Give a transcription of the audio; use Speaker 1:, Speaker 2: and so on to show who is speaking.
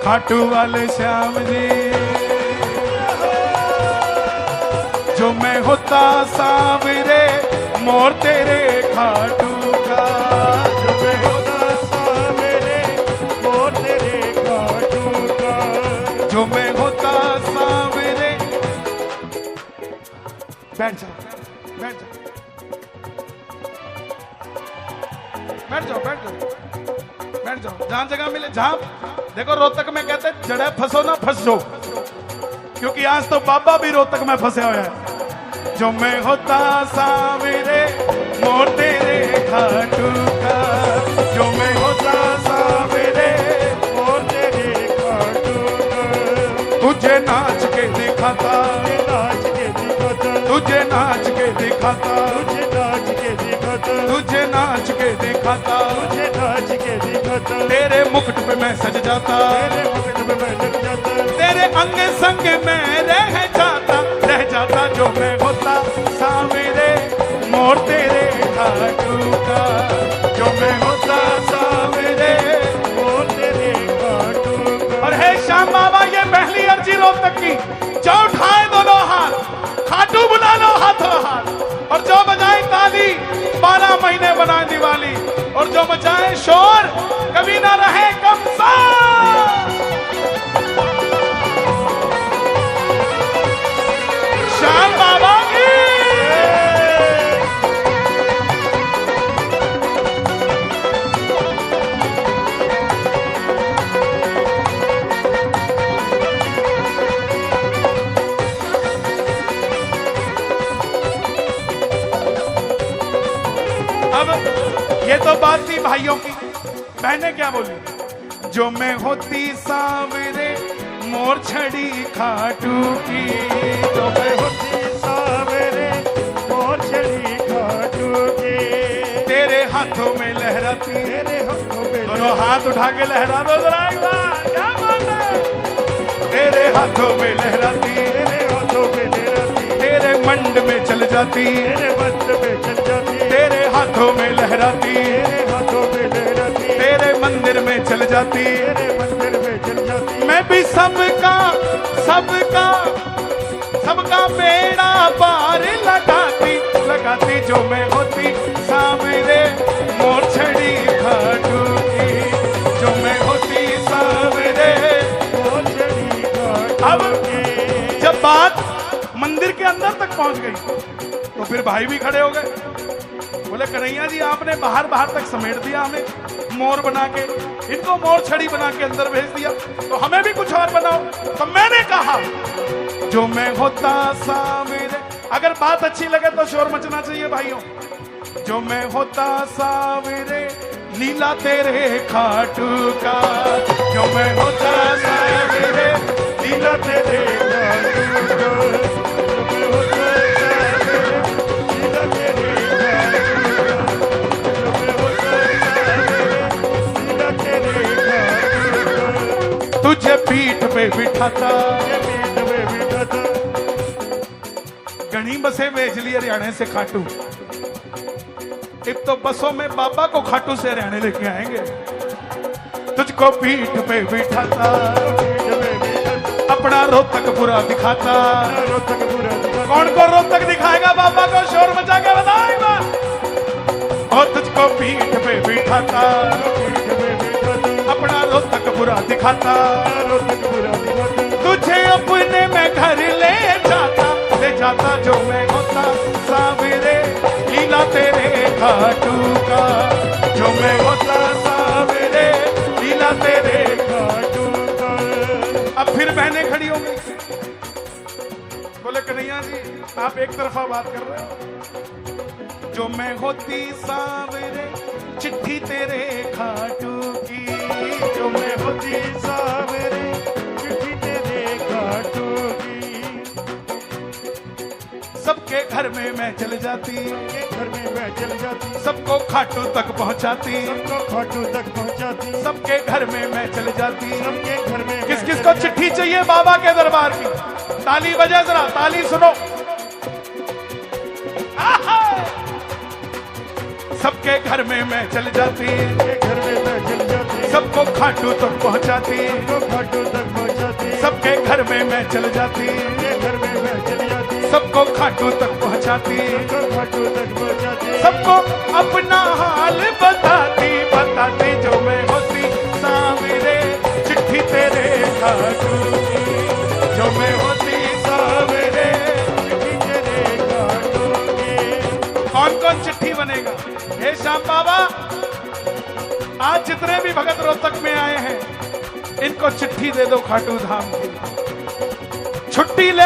Speaker 1: खाटू वाले श्याम जी। जो मैं होता सांवरे मोर तेरे खाटू का,
Speaker 2: जो मैं होता सांवरे मोर तेरे खाटू का,
Speaker 1: जो मैं होता सांवरे। बैठ जाओ, बैठ जाओ, बैठ जाओ, बैठ जाओ, बैठ जाओ, जहां जगह मिले। जहां देखो, रोहतक में कहते जड़े फंसो ना फंस जाओ, क्योंकि आज तो बाबा भी रोहतक में फंसे हुए हैं। जो मैं होता सांवरे मोर तेरे खाटू का, जो मैं होता सांवरे
Speaker 2: मोर तेरे खाटू का,
Speaker 1: तुझे नाच के दिखाता,
Speaker 2: नाच के दिखाता,
Speaker 1: तुझे नाच के दिखाता,
Speaker 2: तुझे नाच के दिखाता,
Speaker 1: तुझे नाच के दिखाता,
Speaker 2: तुझे नाच के दिखाता,
Speaker 1: तेरे मुकुट पे मैं सज जाता,
Speaker 2: तेरे मुकुट में मैं लग जाता,
Speaker 1: तेरे अंग संग में रह जाता, रह जाता। जो मैं होता सांवरे मोर तेरे खाटू का, जो मैं होता सांवरे
Speaker 2: मोर तेरे खाटू का।
Speaker 1: और हे श्याम बाबा, ये पहली अर्जी रोहतक की, जो उठाए दोनों हाथ, खाटू बुला लो हाथों हाथ, और जो बजाए ताली 12 महीने बनाए दिवाली, और जो बजाए शोर कभी ना रहे कमसा। श्याम बाबा की अब ये तो बात थी भाइयों की, बहनें क्या बोली? जो मैं होती सांवरे मोर छड़ी खाटू की,
Speaker 2: जो मैं होती सांवरे मोर छड़ी खाटू की,
Speaker 1: तेरे हाथों में लहराती,
Speaker 2: तेरे हाथों में
Speaker 1: दोनों हाथ उठा के लहरा दो जरा एक बार, क्या बात है? तेरे हाथों में लहराती,
Speaker 2: तेरे हाथों में लहराती,
Speaker 1: तेरे मंड में चल जाती,
Speaker 2: तेरे मंद में चल जाती,
Speaker 1: तेरे हाथों में लहराती,
Speaker 2: तेरे हाथों में लहराती,
Speaker 1: तेरे मंदिर में चल जाती,
Speaker 2: तेरे मंदिर में चल जाती।
Speaker 1: मैं भी सबका सबका सबका बेड़ा पार लगाती, लगाती। जो मैं होती सांवरे मोर छड़ी खाटू की, जो मैं होती सांवरे
Speaker 2: मोर छड़ी खाटू
Speaker 1: अब
Speaker 2: की।
Speaker 1: जब बात मंदिर के अंदर तक पहुंच गई तो फिर भाई भी खड़े हो गए, बोले कन्हैया जी आपने बाहर बाहर तक समेट दिया हमें मोर बना के, इनको मोर छड़ी बना के अंदर भेज दिया, तो हमें भी कुछ और बनाओ। तो मैंने कहा जो मैं होता सांवरे, अगर बात अच्छी लगे तो शोर मचना चाहिए भाइयों। जो मैं होता सांवरे लीला तेरे खाटू का, जो मैं होता सांवरे लीला तेरे खाटू का,
Speaker 2: जो मैं होता सांवरे लीला तेरे खाटू का, जो मैं होता सांवरे लीला तेरे खाटू का।
Speaker 1: तुझे पीठ पे बिठाता,
Speaker 2: ये पीठ में बिठाता,
Speaker 1: गणी बसे भेज लिए हरियाणा से खाटू, अब तो बसों में बाबा को खाटू से हरियाणा लेके आएंगे। तुझको पीठ पे बिठाता,
Speaker 2: पीठ में बिठाता,
Speaker 1: अपना रोहतक पूरा दिखाता।
Speaker 2: रोहतक पूरा दिखाता।
Speaker 1: कौन को रोहतक दिखाएगा बाबा को? शोर मचा के बताएगा। और तुझको पीठ पे बिठाता,
Speaker 2: पीठ में बिठाता,
Speaker 1: अपना रोहतक पूरा दिखाता।
Speaker 2: रोहतक पूरा दिखाता।
Speaker 1: तुझे अपने में घर ले जाता, ले जाता। जो मैं होता सांवरे लीला तेरे खाटू का, जो मैं होता सांवरे लीला तेरे
Speaker 2: खाटू का।
Speaker 1: अब फिर बहनें खड़ी हो गई, बोले कन्हैया जी आप एक तरफा बात कर रहे हो। जो मैं होती सांवरे चिट्ठी तेरे खाटू की,
Speaker 2: जो मैं होती सांवरे चिट्ठी तेरे खाटू की।
Speaker 1: सबके घर में मैं चल जाती,
Speaker 2: सबके घर में मैं चल जाती,
Speaker 1: सबको खाटू तक पहुंचाती।
Speaker 2: सबको खाटू तक पहुंचाती,
Speaker 1: सबके घर में मैं चल जाती।
Speaker 2: सबके घर में
Speaker 1: किस किस को चिट्ठी चाहिए बाबा के दरबार की? ताली बजा जरा, ताली सुनो। सबके घर में मैं चल जाती,
Speaker 2: सबके घर में मैं चल जाती,
Speaker 1: सबको खाटू तक पहुंचाती।
Speaker 2: सबको खाटू
Speaker 1: मैं चल जाती,
Speaker 2: जिनके घर में मैं चल जाती,
Speaker 1: सबको खाटू तक पहुंचाती,
Speaker 2: सबको खाटू तक पहुंचाती,
Speaker 1: सबको अपना हाल बताती, बताती जो मैं होती सावरे चिट्ठी तेरे खाटू की, जो मैं होती सावरे
Speaker 2: चिट्ठी तेरे खाटू की।
Speaker 1: कौन कौन चिट्ठी बनेगा? हे श्याम बाबा, आज जितने भी भगत रोहतक में आए हैं, इनको चिट्ठी दे दो खाटू धाम की, छुट्टी ले